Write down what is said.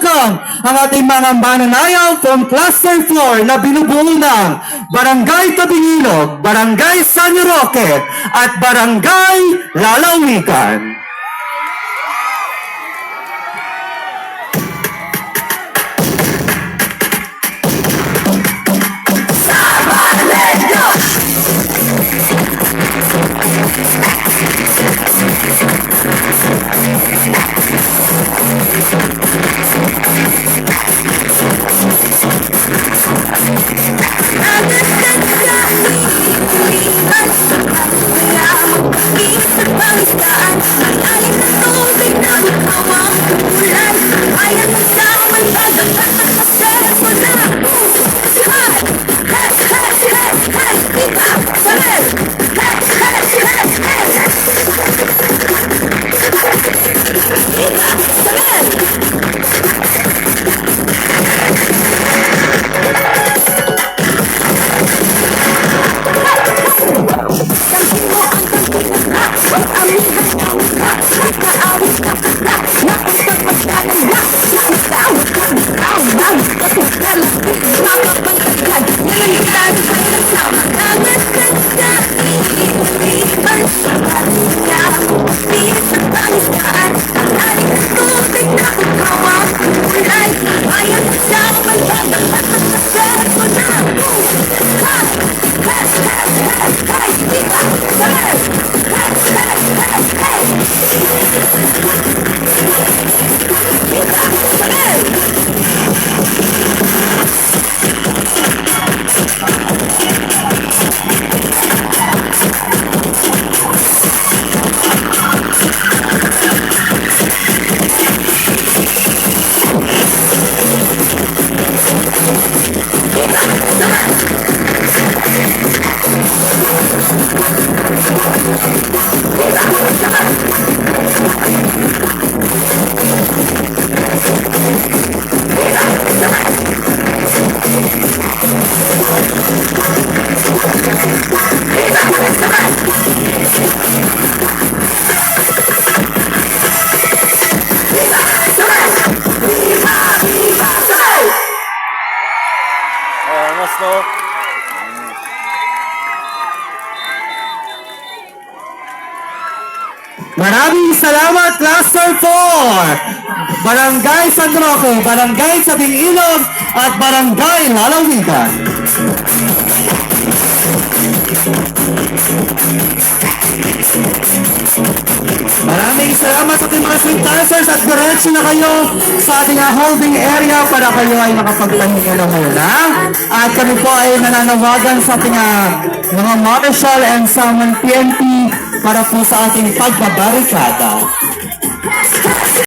welcome ang ating mga mananayaw from Cluster 4 na binubuo ng Barangay Tabingilog, Barangay San Roque, at Barangay Lalawigan. Maraming salamat, Cluster 4! Barangay San Roque, Barangay Tabingilog, at Barangay Lalawigan. Maraming salamat sa ating mga swing dancers at diretso na kayo sa ating holding area para kayo ay makapagpahinga na muna. At kami po ay nananawagan sa ating mga marshal and summon PNP para po sa ating pagbabarikada.